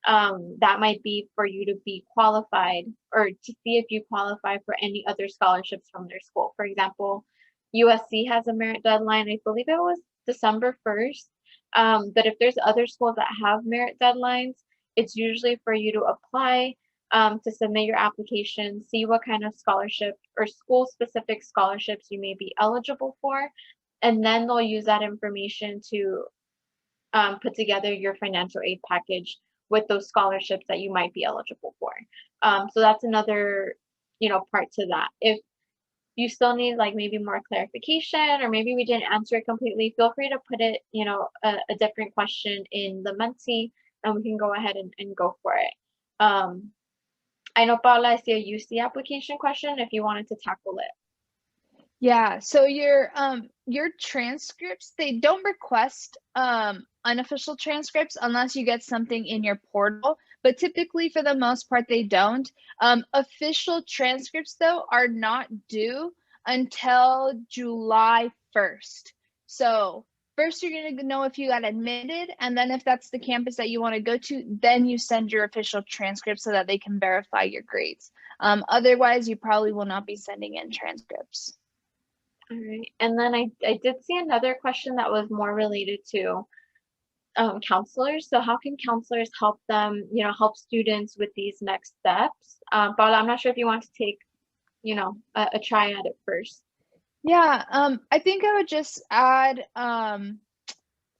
that might be for you to be qualified or to see if you qualify for any other scholarships from their school. For example, USC has a merit deadline. I believe it was December 1st. But if there's other schools that have merit deadlines, it's usually for you to apply, to submit your application, see what kind of scholarship or school-specific scholarships you may be eligible for, and then they'll use that information to put together your financial aid package with those scholarships that you might be eligible for. So that's another, part to that. If you still need like maybe more clarification, or maybe we didn't answer it completely, feel free to put it, a different question in the Menti, and we can go ahead and go for it. I know, Paula, I see a UC application question if you wanted to tackle it. Yeah, so your transcripts, they don't request unofficial transcripts unless you get something in your portal, but typically for the most part they don't. Official transcripts though are not due until July 1st. So first you're going to know if you got admitted, and then if that's the campus that you want to go to, then you send your official transcript so that they can verify your grades. Otherwise you probably will not be sending in transcripts. All right, and then I did see another question that was more related to counselors. So how can counselors help them, help students with these next steps? Paula, I'm not sure if you want to take, a try at it first. Yeah, I think I would just add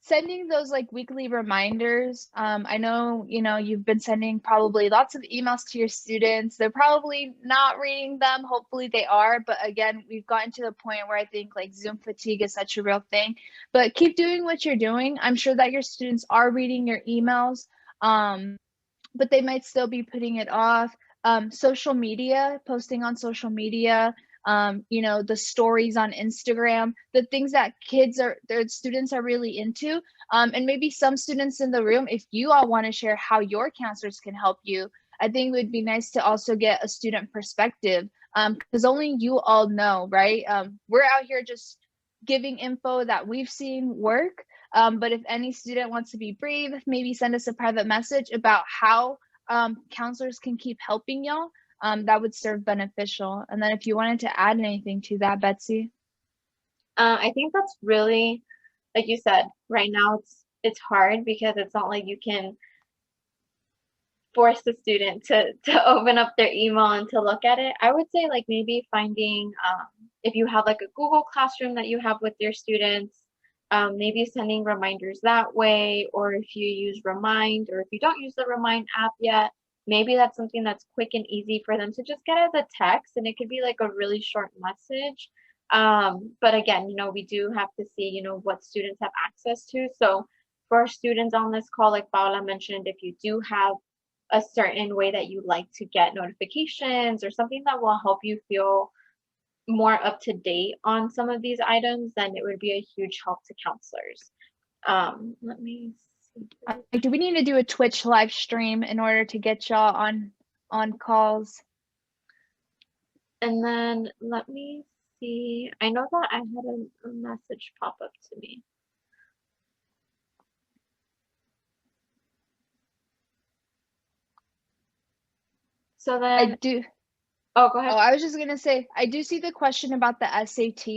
sending those like weekly reminders. I know, you know, you've been sending probably lots of emails to your students. They're probably not reading them. Hopefully they are. But again, we've gotten to the point where I think like Zoom fatigue is such a real thing. But keep doing what you're doing. I'm sure that your students are reading your emails, but they might still be putting it off. Social media, posting on social media, you know, the stories on Instagram, the things that their students are really into. And maybe some students in the room, if you all want to share how your counselors can help you, I think it would be nice to also get a student perspective, because only you all know, right? We're out here just giving info that we've seen work. But if any student wants to be brave, maybe send us a private message about how counselors can keep helping y'all. That would serve beneficial. And then if you wanted to add anything to that, Betsy. I think that's really, like you said, right now it's hard because it's not like you can force the student to open up their email and to look at it. I would say like maybe finding if you have like a Google Classroom that you have with your students, maybe sending reminders that way, or if you use Remind, or if you don't use the Remind app yet, maybe that's something that's quick and easy for them to just get as a text, and it could be like a really short message. But again, you know, we do have to see, you know, what students have access to. So for our students on this call, like Paula mentioned, if you do have a certain way that you like to get notifications or something that will help you feel more up to date on some of these items, then it would be a huge help to counselors. Let me see. Do we need to do a Twitch live stream in order to get y'all on calls? And then let me see. I know that I had a message pop up to me. So then I do. Oh, go ahead. Oh, I was just gonna say, I do see the question about the SAT.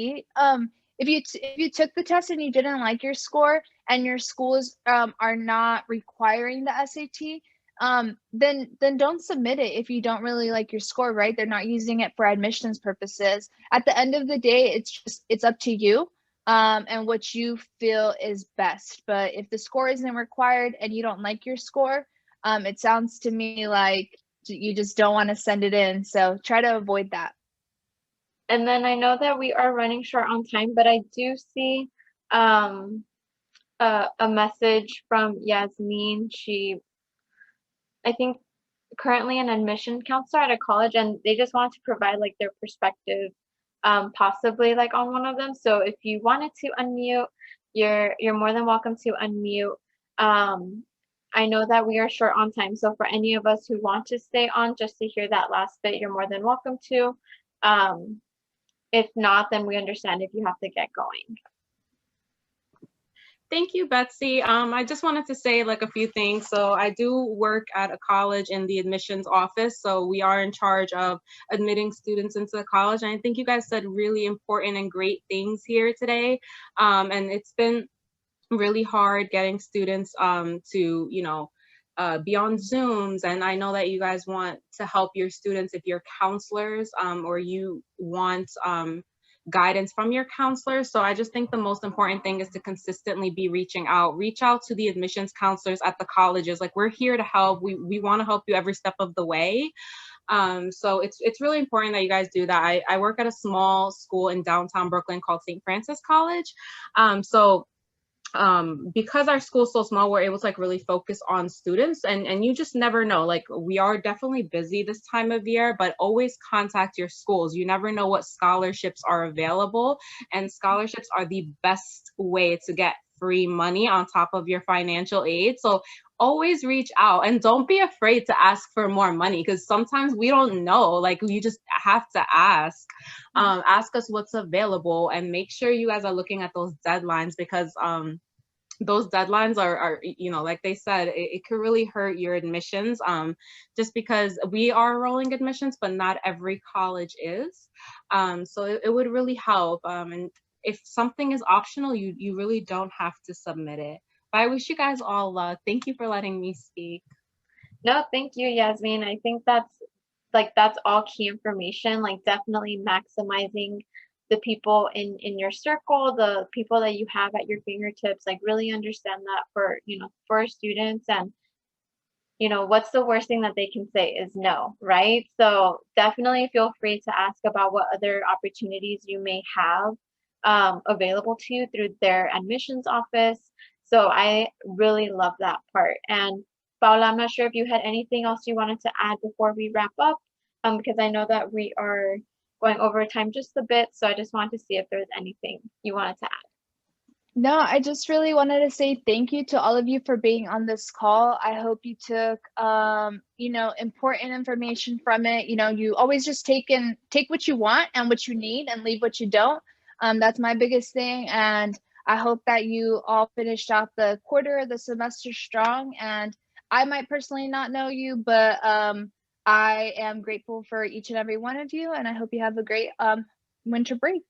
If you took the test and you didn't like your score, and your schools are not requiring the SAT, then don't submit it if you don't really like your score, right? They're not using it for admissions purposes. At the end of the day, it's up to you, and what you feel is best. But if the score isn't required and you don't like your score, it sounds to me like you just don't want to send it in. So try to avoid that. And then I know that we are running short on time, but I do see a message from Yasmin. She, I think, currently an admission counselor at a college, and they just wanted to provide like their perspective, possibly like on one of them. So if you wanted to unmute, you're more than welcome to unmute. I know that we are short on time, so for any of us who want to stay on just to hear that last bit, you're more than welcome to. If not, then we understand if you have to get going. Thank you, Betsy. I just wanted to say like a few things. So I do work at a college in the admissions office. So we are in charge of admitting students into the college. And I think you guys said really important and great things here today. And it's been really hard getting students to, you know, be on Zooms. And I know that you guys want to help your students if you're counselors, or you want guidance from your counselors. So I just think the most important thing is to consistently be reach out to the admissions counselors at the colleges. Like, we're here to help. We want to help you every step of the way. So it's really important that you guys do that. I work at a small school in downtown Brooklyn called St. Francis College. Because our school's so small, we're able to like really focus on students, and you just never know. Like, we are definitely busy this time of year, but always contact your schools. You never know what scholarships are available, and scholarships are the best way to get free money on top of your financial aid. So always reach out, and don't be afraid to ask for more money, because sometimes we don't know. Like, you just have to ask. Ask us what's available, and make sure you guys are looking at those deadlines, because those deadlines are, you know, like they said, it could really hurt your admissions, just because we are rolling admissions, but not every college is. So it would really help. And if something is optional, you really don't have to submit it. But I wish you guys all luck. Thank you for letting me speak. No, thank you, Yasmin. I think that's all key information, like definitely maximizing the people in your circle, the people that you have at your fingertips, like really understand that for, for our students. And what's the worst thing that they can say is no, right? So definitely feel free to ask about what other opportunities you may have available to you through their admissions office. So I really love that part. And Paula, I'm not sure if you had anything else you wanted to add before we wrap up, because I know that we are going over time just a bit. So I just wanted to see if there's anything you wanted to add. No, I just really wanted to say thank you to all of you for being on this call. I hope you took, important information from it. You always just take what you want and what you need and leave what you don't. That's my biggest thing. And I hope that you all finished out the quarter of the semester strong. And I might personally not know you, but I am grateful for each and every one of you. And I hope you have a great winter break.